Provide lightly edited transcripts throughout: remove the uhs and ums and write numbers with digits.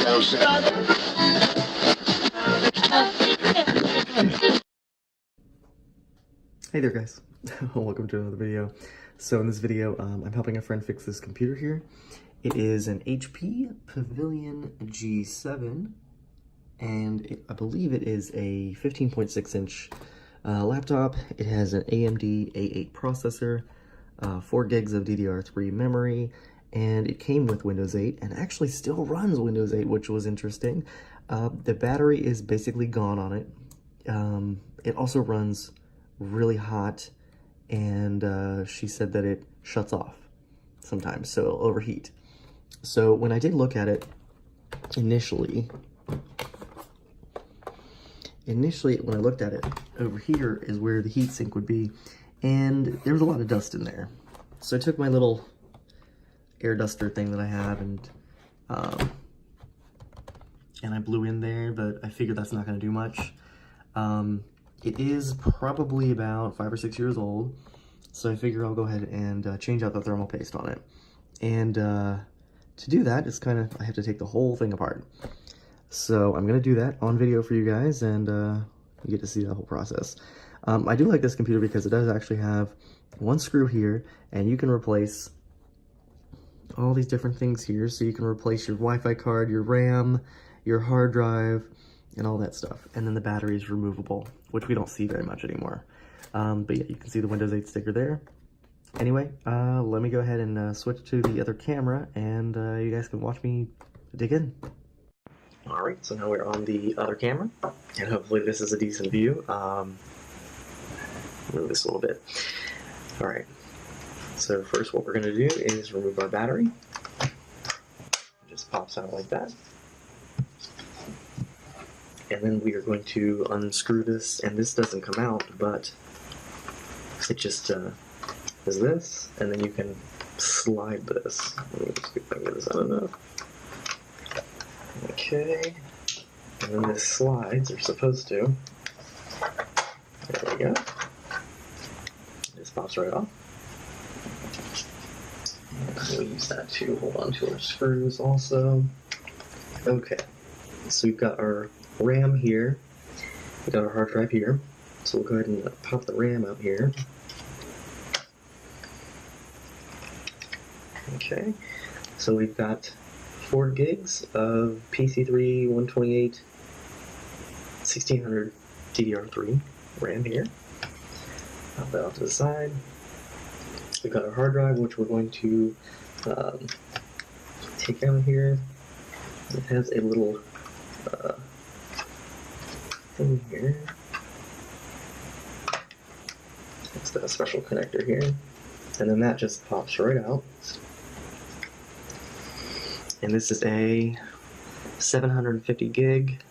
Hey there guys, welcome to another video. So in this video, I'm helping a friend fix this computer here. It is an HP Pavilion G7, and I believe it is a 15.6 inch laptop. It has an AMD A8 processor, 4 gigs of DDR3 memory, and it came with Windows 8 and actually still runs Windows 8, which was interesting. The battery is basically gone on it. It also runs really hot, and she said that it shuts off sometimes, so it'll overheat. So when I did look at it initially when I looked at it, over here is where the heatsink would be, and there was a lot of dust in there. So I took my little air duster thing that I have, and I blew in there, but I figured that's not going to do much. It is probably about 5 or 6 years old, so I figure I'll go ahead and change out the thermal paste on it. And to do that, it's I have to take the whole thing apart. So I'm going to do that on video for you guys, and you get to see the whole process. I do like this computer because it does actually have one screw here, and you can replace all these different things here. So you can replace your Wi-Fi card, your RAM, your hard drive, and all that stuff. And then the battery is removable, which we don't see very much anymore. But yeah, you can see the Windows 8 sticker there. Anyway, let me go ahead and switch to the other camera, and you guys can watch me dig in. All right, so now we're on the other camera, and hopefully this is a decent view. Move this a little bit. All right, so first what we're gonna do is remove our battery. It just pops out like that. And then we are going to unscrew this, and this doesn't come out, but it just is this, and then you can slide this. Let me just see if I can get this out enough. Okay, and then this slides, or supposed to. There we go. This pops right off. And we'll use that to hold on to our screws also. Okay, so we've got our RAM here, we got our hard drive here, so we'll go ahead and pop the RAM out here. Okay, so we've got 4 gigs of PC3 128 1600 DDR3 RAM here. Pop that off to the side. We've got our hard drive, which we're going to take out here. It has a little thing here. It's got a special connector here, and then that just pops right out. And this is a 750 gig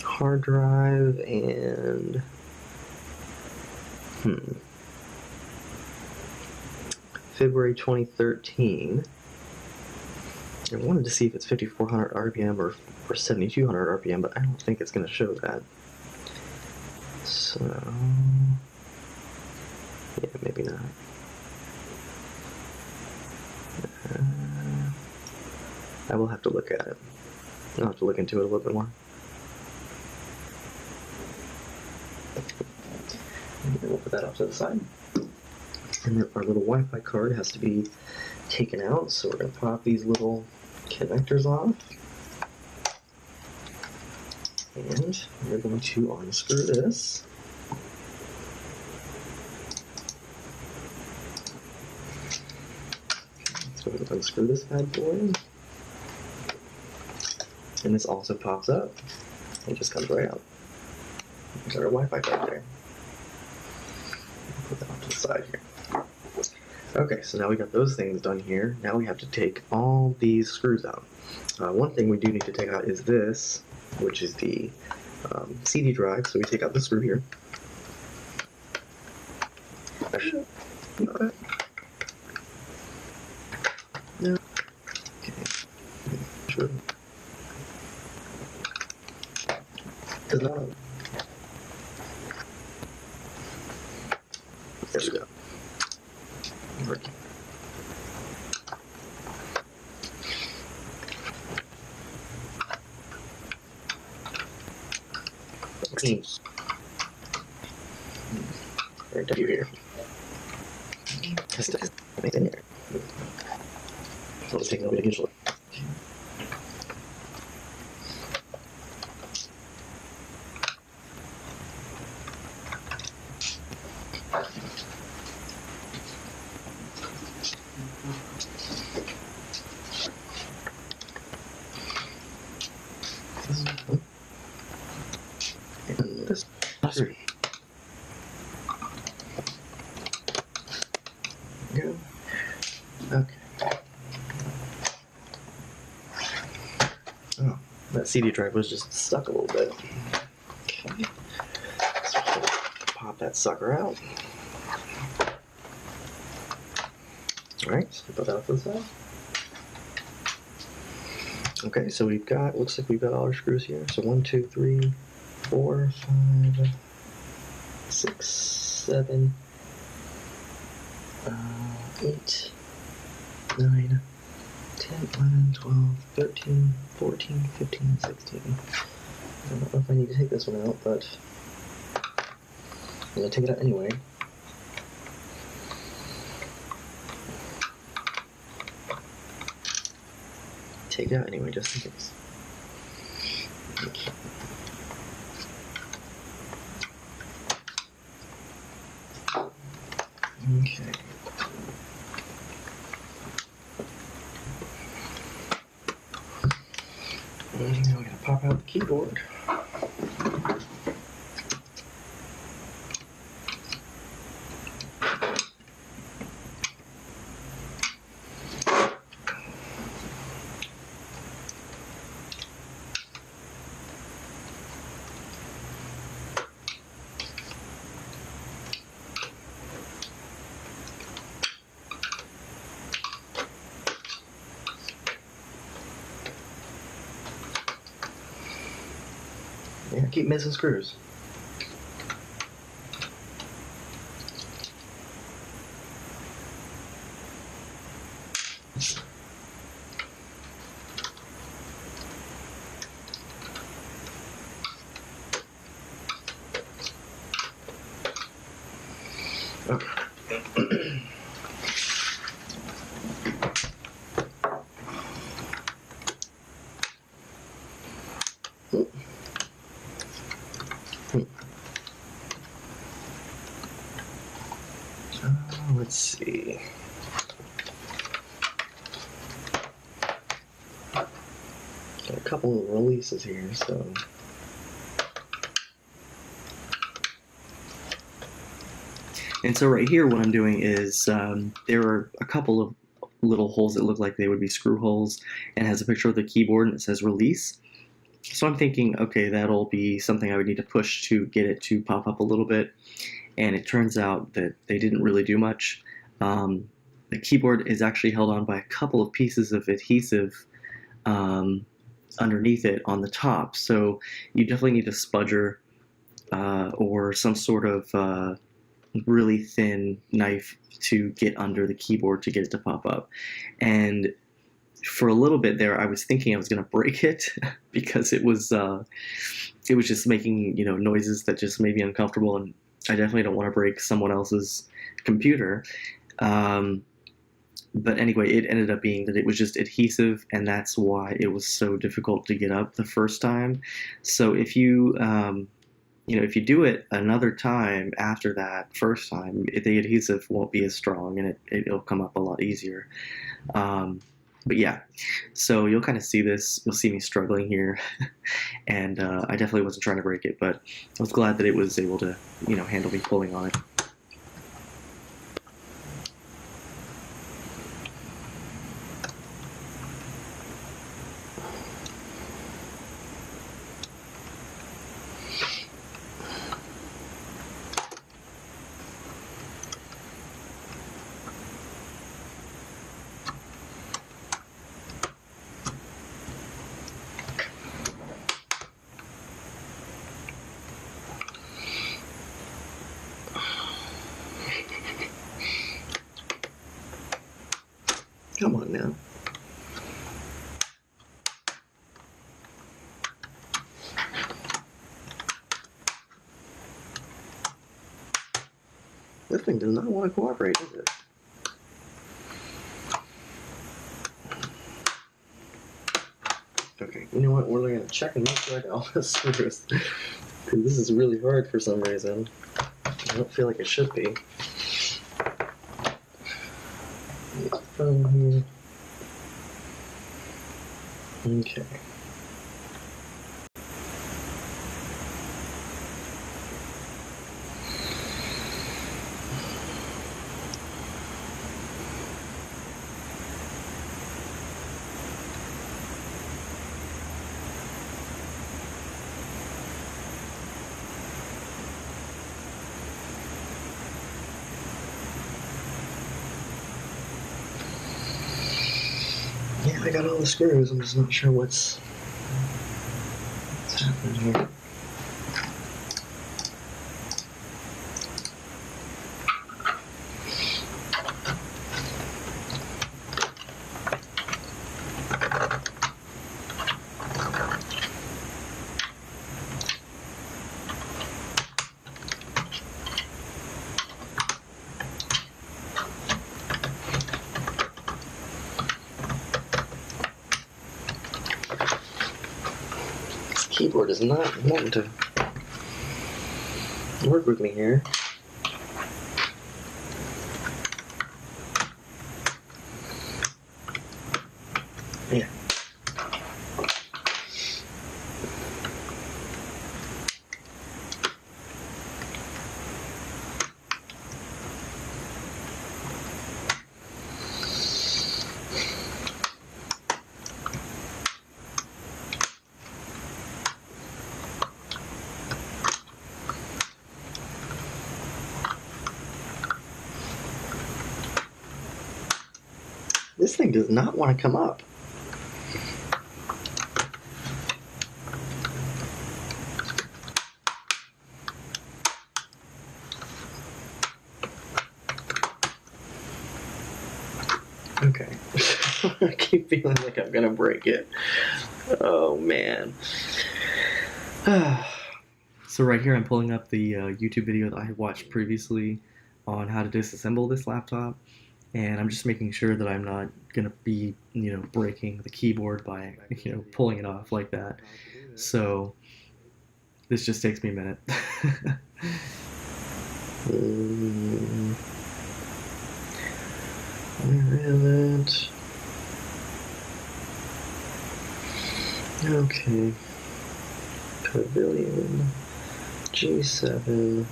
hard drive, and February 2013. I wanted to see if it's 5400 RPM or 7200 RPM, but I don't think it's going to show that. So, yeah, maybe not. I will have to look at it. I'll have to look into it a little bit more. And then we'll put that off to the side. And then our little Wi-Fi card has to be taken out, so we're going to pop these little connectors off. And we're going to unscrew this. So we're going to unscrew this bad boy. And this also pops up. It just comes right out. There's our Wi-Fi card there. Put that off to the side here. Okay, so now we got those things done here. Now we have to take all these screws out. One thing we do need to take out is this, which is the CD drive. So we take out the screw here. Actually, no. Okay. Sure. Does not. There we go. 16. Or W here. That's in there. So let's take a little bit of usually. And this buzzer. Go. Okay. Oh, that CD drive was just stuck a little bit. Okay. So pop that sucker out. Alright, so put that up to the side. Okay, so we've got, looks like we've got all our screws here. So 1, 2, 3, 4, 5, 6, 7, 8, 9, 10, 11, 12, 13, 14, 15, 16. I don't know if I need to take this one out, but I'm going to take it out anyway. Take it out anyway, just in case. Okay. Okay. And now we're going to pop out the keyboard. Yeah, keep missing screws. Okay. Let's see. Got a couple of releases here, so. And so right here, what I'm doing is there are a couple of little holes that look like they would be screw holes, and has a picture of the keyboard and it says release. So I'm thinking, okay, that'll be something I would need to push to get it to pop up a little bit. And it turns out that they didn't really do much. The keyboard is actually held on by a couple of pieces of adhesive underneath it on the top. So you definitely need a spudger or some sort of really thin knife to get under the keyboard to get it to pop up. And for a little bit there, I was thinking I was going to break it because it was just making, you know, noises that just made me uncomfortable, and I definitely don't want to break someone else's computer. But anyway, it ended up being that it was just adhesive, and that's why it was so difficult to get up the first time. So if you, if you do it another time after that first time, the adhesive won't be as strong, and it'll come up a lot easier. But yeah, so you'll kind of see this. You'll see me struggling here, and I definitely wasn't trying to break it, but I was glad that it was able to, handle me pulling on it. Come on now. This thing does not want to cooperate, does it? Okay, you know what? We're going to check and make sure I got all the screws. Because this is really hard for some reason. I don't feel like it should be. From here. Okay. Yeah, I got all the screws. I'm just not sure what's happening here. Keyboard is not wanting to work with me here. Yeah. This thing does not want to come up. Okay. I keep feeling like I'm gonna break it. Oh man. So right here I'm pulling up the YouTube video that I watched previously on how to disassemble this laptop. And I'm just making sure that I'm not going to be, breaking the keyboard by, pulling it off like that. So this just takes me a minute. Where is it? Okay. Pavilion G7.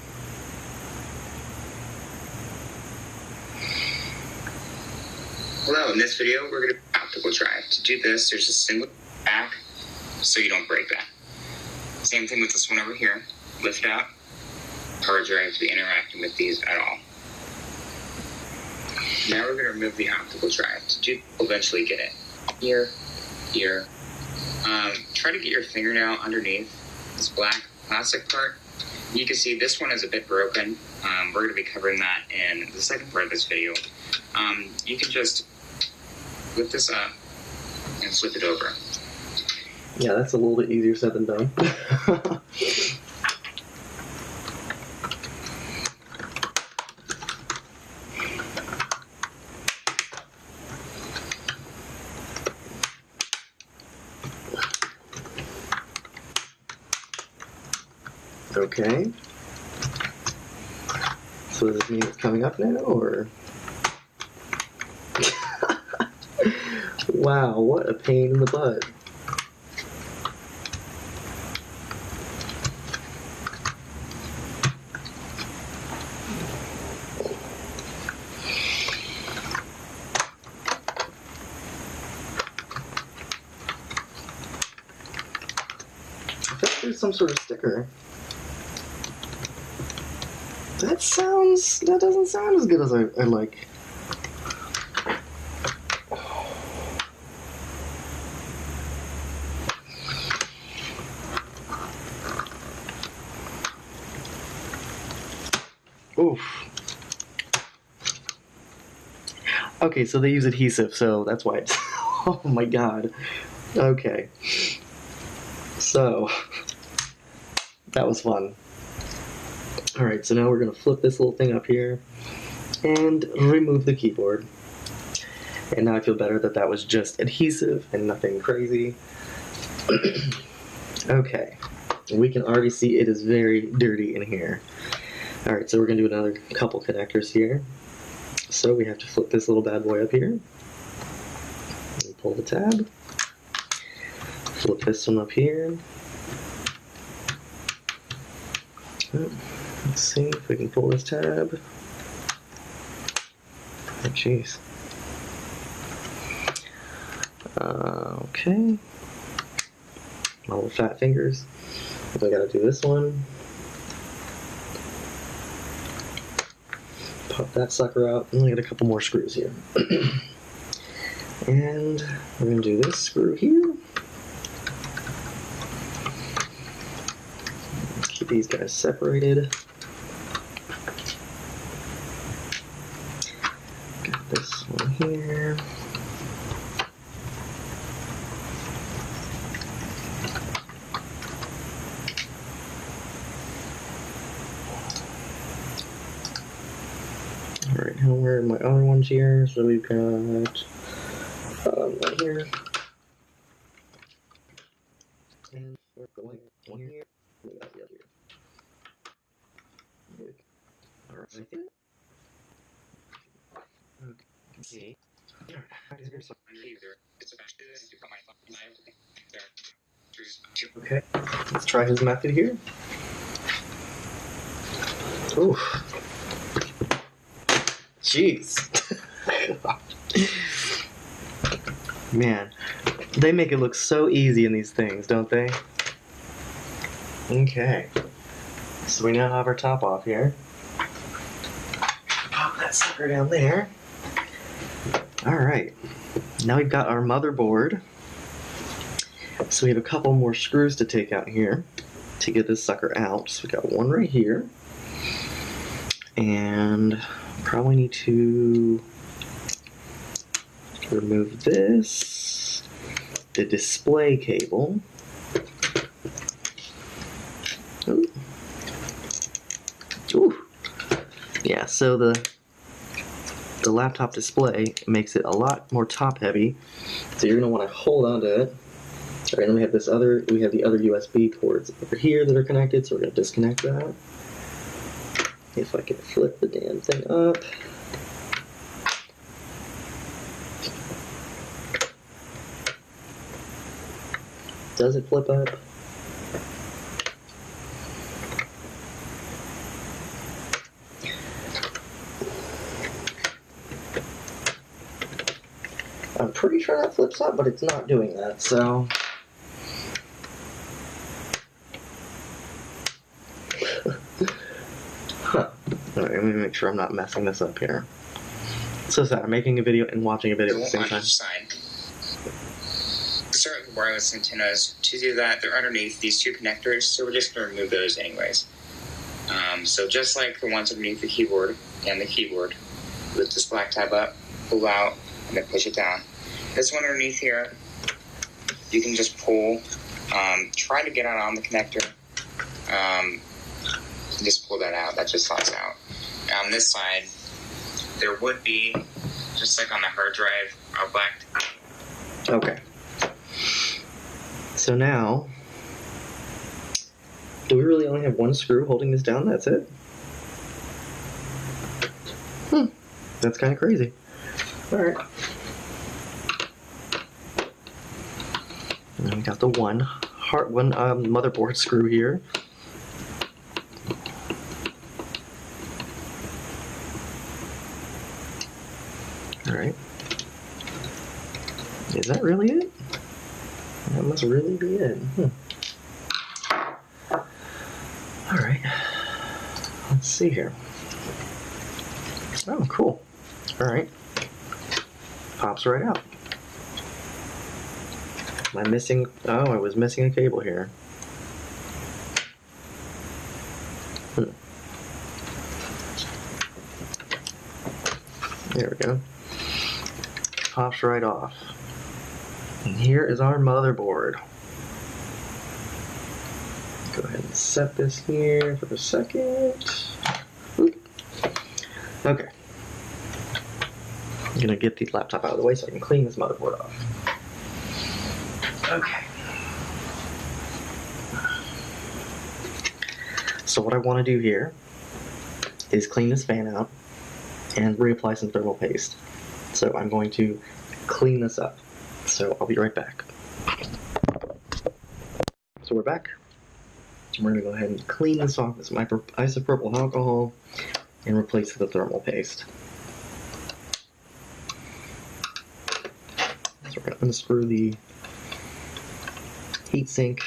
Hello, in this video we're going to optical drive. To do this, there's a single back so you don't break that. Same thing with this one over here. Lift it out. Hard drive to be interacting with these at all. Now we're going to remove the optical drive. To do, eventually get it. Here. Try to get your fingernail underneath this black plastic part. You can see this one is a bit broken. We're going to be covering that in the second part of this video. You can just lift this up and flip it over. Yeah, that's a little bit easier said than done. Okay. So does this mean it's coming up now, or? Wow, what a pain in the butt. I bet there's some sort of sticker. That doesn't sound as good as I like. Oof. Okay, so they use adhesive, so that's why it's... Oh my god. Okay. So, that was fun. Alright, so now we're going to flip this little thing up here and remove the keyboard. And now I feel better that that was just adhesive and nothing crazy. Okay, we can already see it is very dirty in here. Alright, so we're going to do another couple connectors here. So we have to flip this little bad boy up here. And pull the tab. Flip this one up here. Let's see if we can pull this tab. Oh, jeez. Okay. My little fat fingers. I gotta do this one. Pop that sucker out, and I got a couple more screws here. And we're gonna do this screw here. Keep these guys separated. Got this one here. Alright, now where are my other ones here? So we've got one here. And we're going one here. We got the other here. Alright, okay. Okay, let's try his method here. Oof. Jeez. Man, they make it look so easy in these things, don't they? Okay. So we now have our top off here. Pop that sucker down there. Alright. Now we've got our motherboard. So we have a couple more screws to take out here to get this sucker out. So we got one right here. And probably need to remove this, the display cable. Ooh. Ooh. Yeah, so the laptop display makes it a lot more top heavy, so you're going to want to hold on to it. Alright, then we have the other USB ports over here that are connected, so we're going to disconnect that. If I can flip the damn thing up. Does it flip up? I'm pretty sure that flips up, but it's not doing that, so... Huh. Alright, let me make sure I'm not messing this up here. So sad, I'm making a video and watching a video at the same time. Side. Start with wireless antennas. To do that, they're underneath these two connectors, so we're just going to remove those anyways. So just like the ones underneath the keyboard and the keyboard, lift this black tab up, pull out, and then push it down. This one underneath here, you can just pull, try to get it on the connector, just pull that out, that just slides out. On this side, there would be, just like on the hard drive, a black tab. Okay. So now, do we really only have one screw holding this down? That's it? That's kind of crazy. Alright. And then we got the one motherboard screw here. Alright. Is that really it? That must really be it. Alright. Let's see here. Oh, cool. Alright. Pops right out. Am I missing? Oh, I was missing a cable here. There we go. Pops right off. And here is our motherboard. Go ahead and set this here for a second. Okay. I'm gonna get the laptop out of the way so I can clean this motherboard off. Okay. So what I want to do here is clean this fan out and reapply some thermal paste. So I'm going to clean this up. So I'll be right back. So we're back. We're going to go ahead and clean this off with some isopropyl alcohol and replace the thermal paste. So we're going to unscrew the heatsink.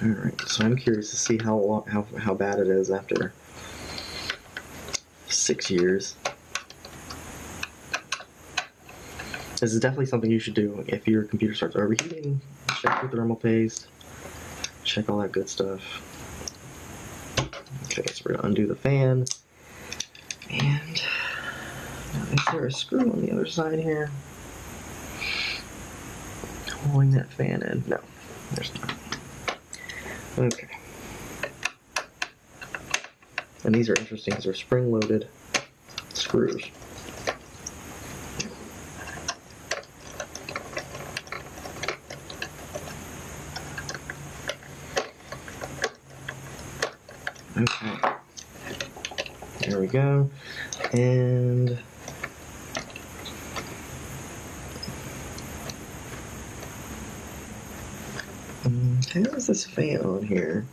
Alright, so I'm curious to see how bad it is after 6 years. This is definitely something you should do if your computer starts overheating. Check your thermal paste, check all that good stuff. Okay, so we're going to undo the fan. And now, is there a screw on the other side here? Holding that fan in? No, there's not. Okay. And these are interesting because they're spring-loaded screws. Okay. There we go. And how is this fan on here?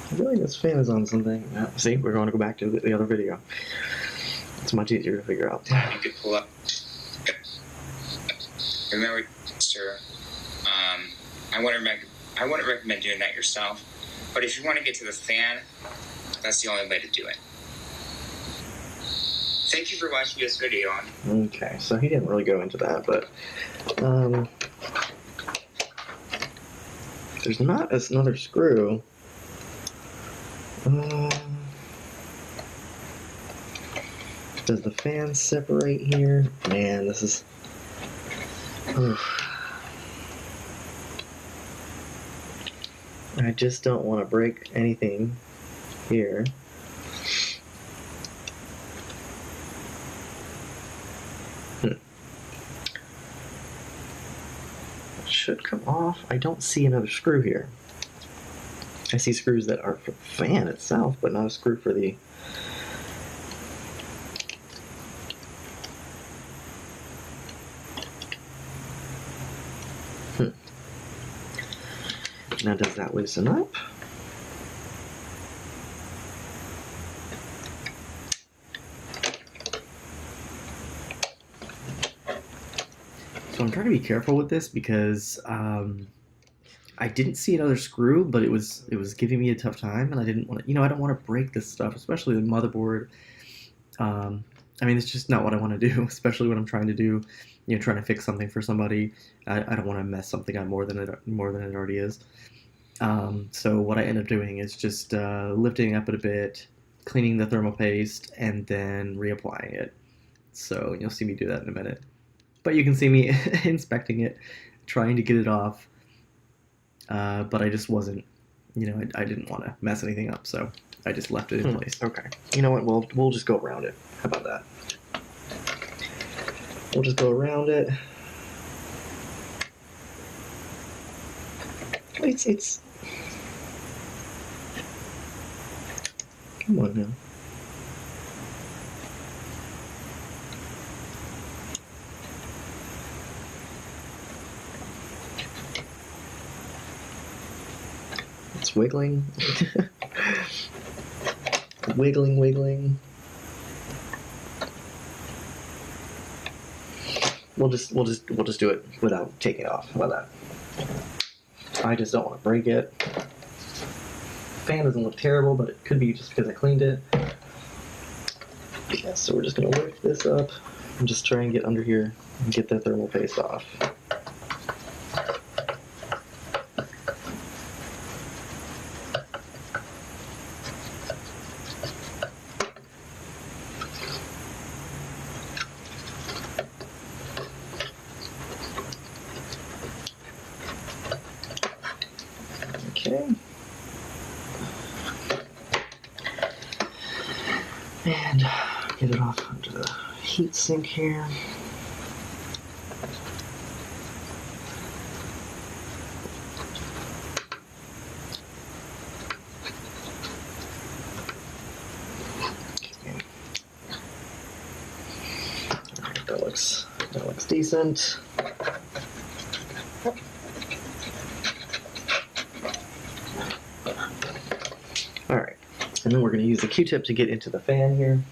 I feel like this fan is on something. See, we're going to go back to the other video. It's much easier to figure out. You could pull up. Remember, sir, I wouldn't recommend doing that yourself. But if you want to get to the fan, that's the only way to do it. Thank you for watching this video. Okay, so he didn't really go into that, but there's not another screw. Does the fan separate here? Man, this is... I just don't want to break anything here. It should come off. I don't see another screw here. I see screws that are for the fan itself, but not a screw for the... Now, does that loosen up? So I'm trying to be careful with this because I didn't see another screw, but it was giving me a tough time, and I didn't want to, I don't want to break this stuff, especially the motherboard. I mean, it's just not what I want to do, especially when I'm trying to do, trying to fix something for somebody. I don't want to mess something up more than it already is. So what I end up doing is just lifting up it a bit, cleaning the thermal paste, and then reapplying it. So you'll see me do that in a minute. But you can see me inspecting it, trying to get it off. But I just wasn't, I didn't want to mess anything up, so I just left it in place. Okay. You know what? We'll just go around it. How about that? We'll just go around it. It's. Come on now. It's wiggling. wiggling. We'll just do it without taking it off. How about that? I just don't want to break it. fan doesn't look terrible, but it could be just because I cleaned it. Yeah, so we're just going to lift this up and just try and get under here and get the thermal paste off. Okay. And get it off onto the heat sink here. Okay. All right, that looks decent. All right, and then we're going to use the Q-tip to get into the fan here.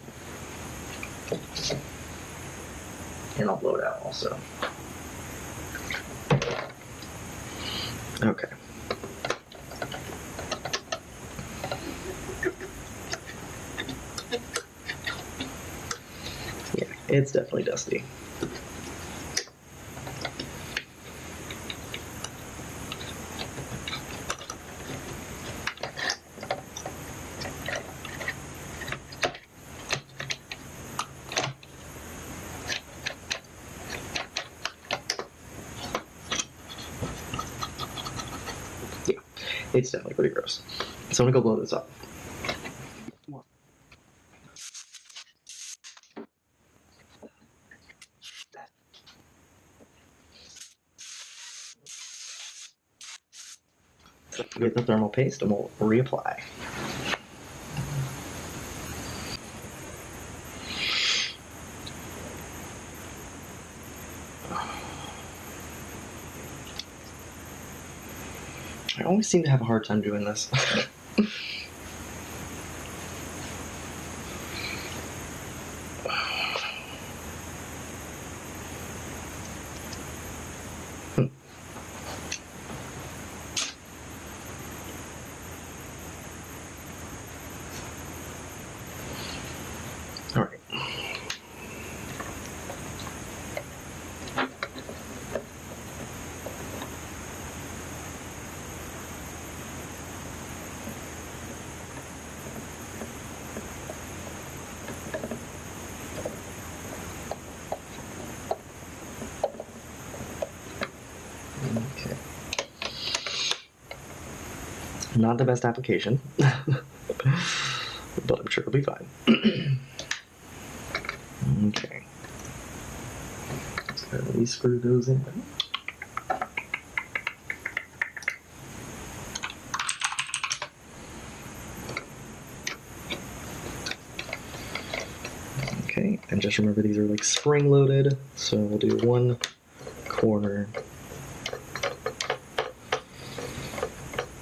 And I'll blow it out also. Okay. Yeah, it's definitely dusty. Yeah, it's definitely pretty gross. So I'm gonna go blow this up. Get the thermal paste and we'll reapply. I always seem to have a hard time doing this. All right. Okay. Not the best application, but I'm sure it'll be fine. Okay. Let's go ahead and screw those in. Okay, and just remember these are like spring loaded, so we'll do one corner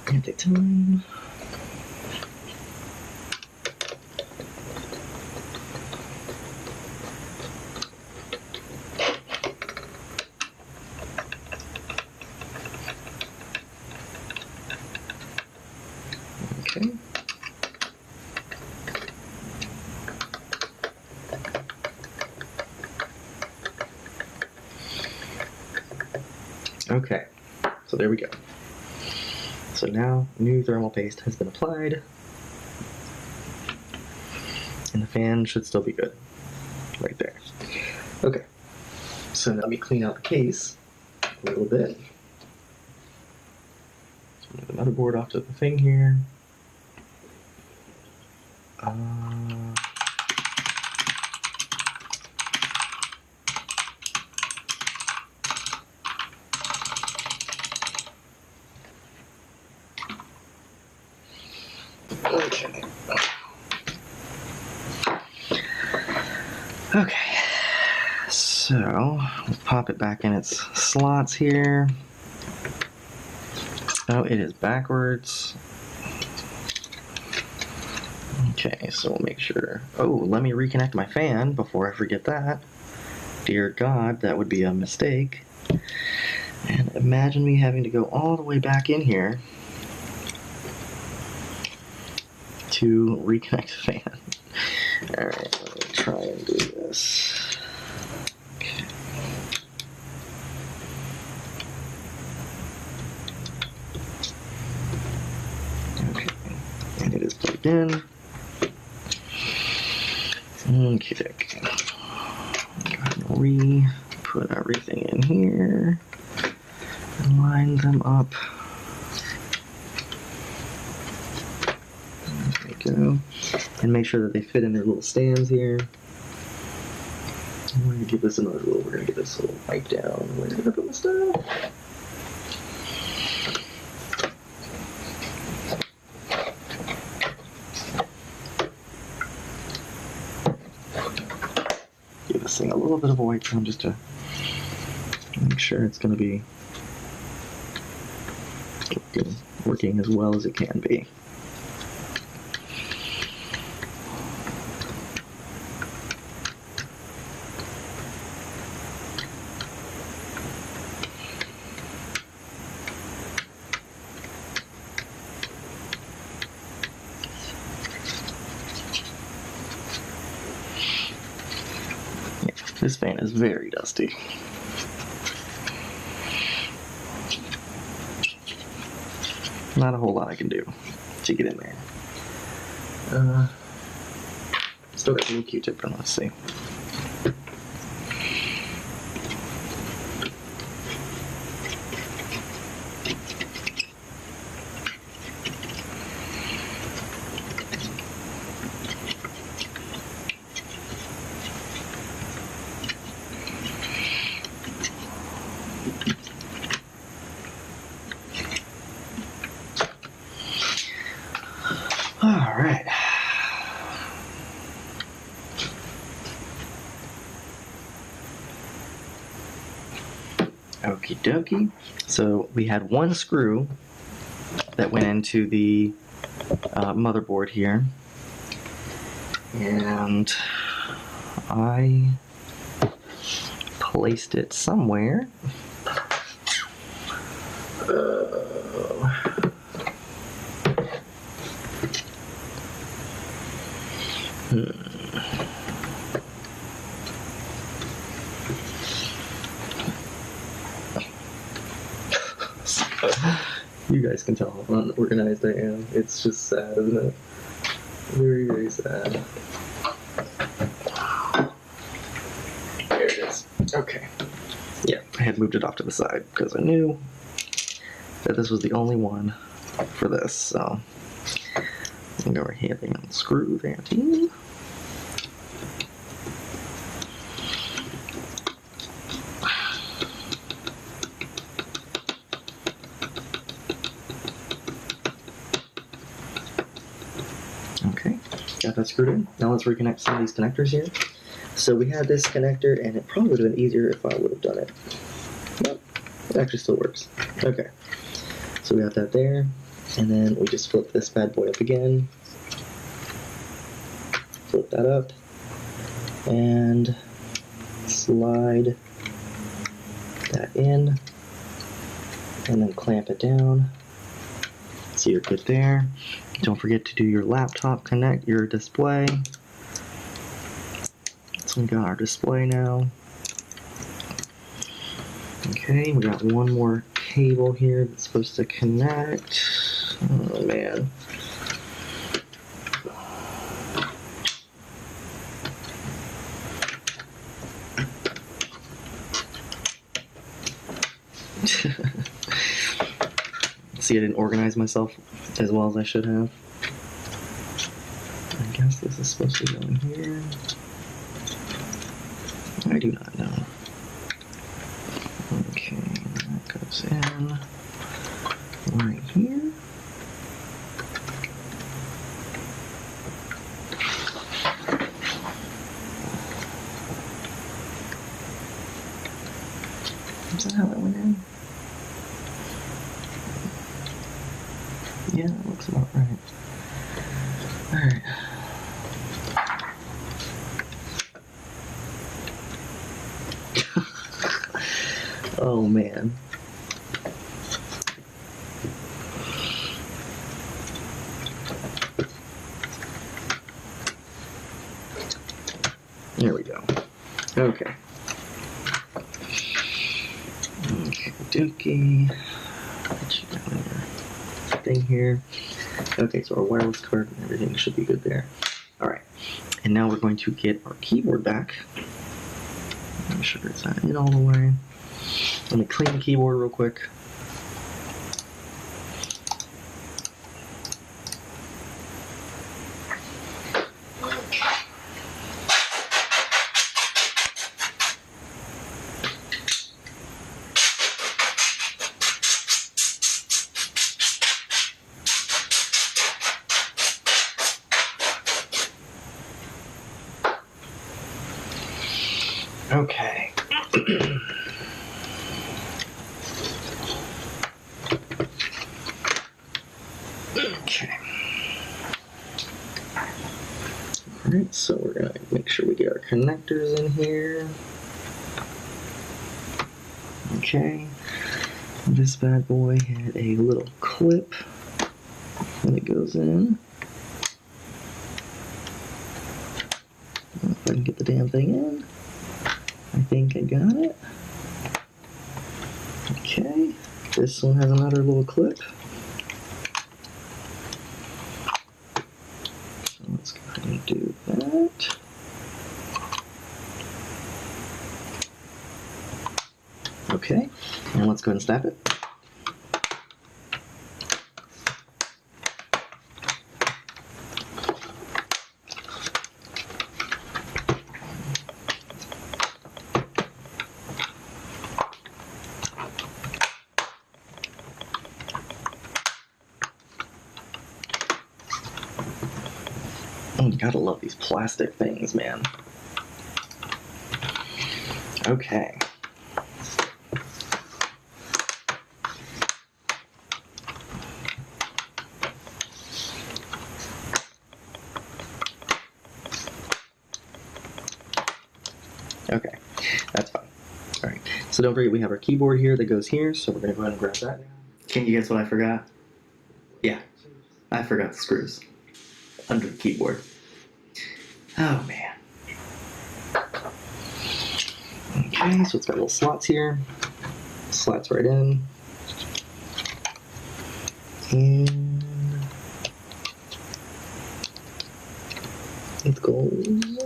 at a time. Okay. Okay, so there we go. So now new thermal paste has been applied and the fan should still be good right there. Okay, so now let me clean out the case a little bit. Move the motherboard off to the thing here. Okay. Okay. So we'll pop it back in its slots here. Oh, it is backwards. Okay, so we'll make sure. Oh, let me reconnect my fan before I forget that. Dear God, that would be a mistake. And imagine me having to go all the way back in here to reconnect the fan. Alright, let me try and do this. Okay. Okay, and it is plugged in. Okay, re-put everything in here and line them up. There we go. And make sure that they fit in their little stands here. We're gonna give this another little, we're gonna get this little wipe down. Where did I put my stuff? Give this thing a little bit of a wipe down just to make sure it's gonna be working as well as it can be. This fan is very dusty. Not a whole lot I can do to get in there. Still got a little Q-tip, and let's see. All right. Okie dokie. So we had one screw that went into the motherboard here, and I placed it somewhere. You guys can tell how unorganized I am. It's just sad, isn't it? Very, very sad. There it is. Okay. Yeah, I had moved it off to the side because I knew that this was the only one for this, so I'm going to go ahead and unscrew that in. Okay, got that screwed in. Now let's reconnect some of these connectors here. So we had this connector, and it probably would have been easier if I would have done it. Nope, it actually still works. Okay, so we got that there, and then we just flip this bad boy up again. Flip that up, and slide that in, and then clamp it down. So you're good there. Don't forget to do your laptop connect, your display. So we got our display now. Okay, we got one more cable here that's supposed to connect. Oh man. See, I didn't organize myself as well as I should have. I guess this is supposed to go in here. I do not know. Okay, that goes in right here. Is that how that went in? Yeah, that looks about right. Alright. Oh man. Okay. Okay, dookie. Put you down in your thing here. Okay, so our wireless card and everything should be good there. Alright, and now we're going to get our keyboard back. Make sure it's not in all the way. Let me clean the keyboard real quick. Okay. Okay. Alright, so we're gonna make sure we get our connectors in here. Okay. This bad boy had a little clip that it goes in. If I can get the damn thing in. I think I got it. Okay. This one has another little clip. So let's go ahead and do that. Okay. And let's go ahead and snap it. Oh, you gotta love these plastic things, man. Okay. Okay, that's fine. Alright, so don't forget we have our keyboard here that goes here, so we're gonna go ahead and grab that. Can you guess what I forgot? Yeah, I forgot the screws under the keyboard. Oh man. Okay, so it's got little slots here. Slots right in. And it goes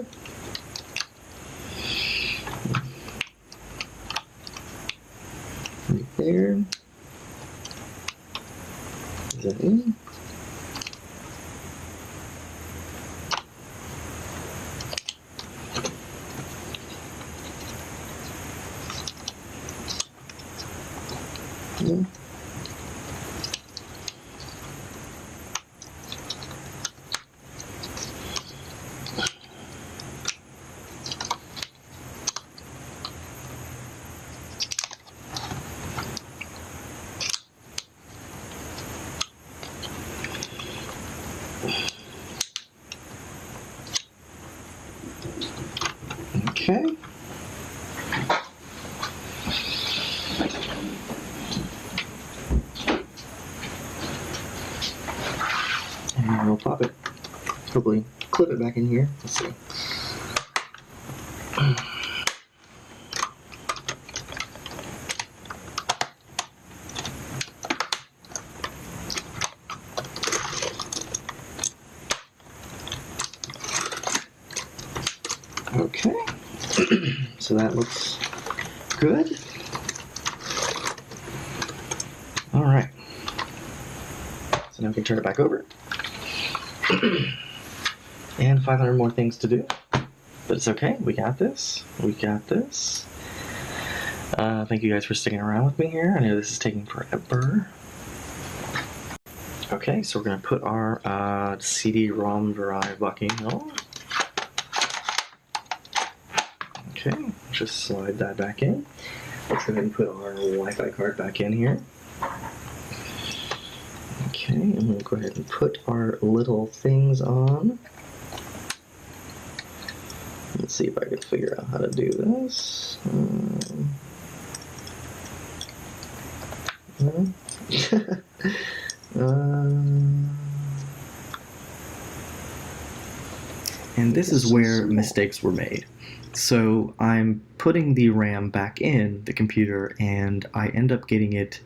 right there. Is that in? No. Okay. And we'll pop it. Hopefully clip it back in here. Let's see. Okay. So that looks good. All right. So now we can turn it back over. And 500 more things to do. But it's okay. We got this. We got this. Thank you guys for sticking around with me here. I know this is taking forever. Okay, so we're going to put our CD-ROM drive bucking on. Okay, just slide that back in. Let's go ahead and put our Wi-Fi card back in here. Okay, and we'll go ahead and put our little things on. Let's see if I can figure out how to do this. And this is where mistakes were made. So I'm putting the RAM back in the computer, and I end up getting it.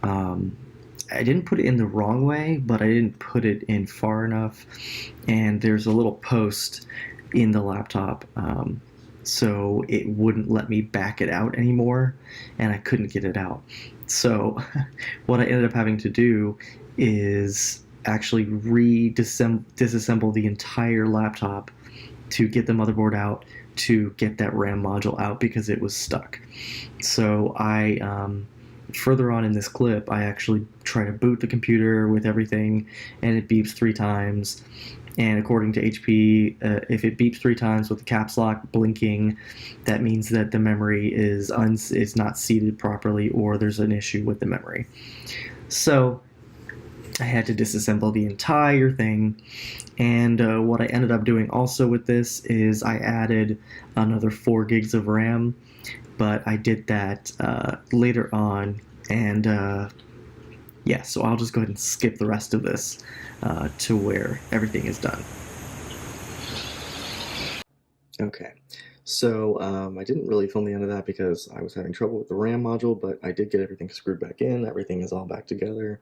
I didn't put it in the wrong way, but I didn't put it in far enough. And there's a little post in the laptop, so it wouldn't let me back it out anymore, and I couldn't get it out. So what I ended up having to do is actually disassemble the entire laptop to get the motherboard out, to get that RAM module out because it was stuck. So further on in this clip, I actually try to boot the computer with everything, and it beeps 3 times. And according to HP, if it beeps 3 times with the caps lock blinking, that means that the memory is not seated properly, or there's an issue with the memory. So I had to disassemble the entire thing. And what I ended up doing also with this is I added another 4 gigs of RAM, but I did that later on. And yeah, so I'll just go ahead and skip the rest of this to where everything is done. Okay, so I didn't really film the end of that because I was having trouble with the RAM module, but I did get everything screwed back in. Everything is all back together.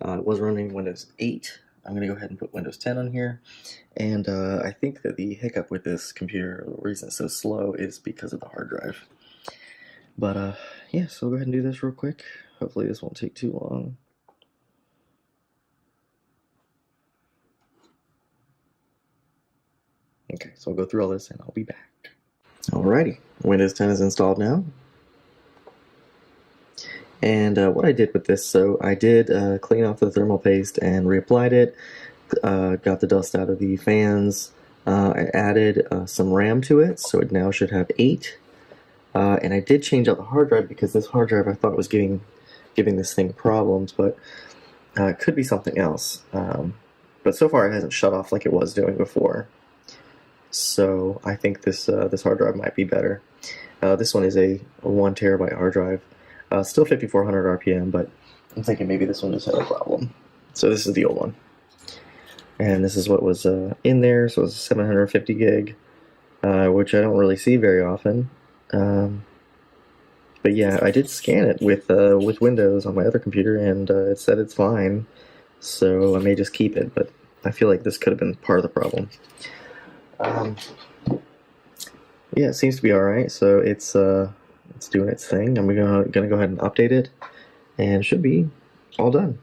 It was running Windows 8. I'm going to go ahead and put Windows 10 on here. And I think that the hiccup with this computer, the reason it's so slow, is because of the hard drive. But yeah, so I'll go ahead and do this real quick. Hopefully this won't take too long. Okay, so I'll go through all this and I'll be back. Alrighty, Windows 10 is installed now. And what I did with this, so I did clean off the thermal paste and reapplied it, got the dust out of the fans. I added some RAM to it, so it now should have 8. And I did change out the hard drive because this hard drive I thought was giving this thing problems, but it could be something else. But so far it hasn't shut off like it was doing before. So I think this hard drive might be better. This one is a 1 terabyte hard drive. Still 5400 RPM, but I'm thinking maybe this one just had a problem. So this is the old one. And this is what was in there, so it's 750 gig, which I don't really see very often. But yeah, I did scan it with Windows on my other computer, and it said it's fine. So I may just keep it, but I feel like this could have been part of the problem. Yeah, it seems to be alright, so it's doing its thing. I'm gonna go ahead and update it, and it should be all done.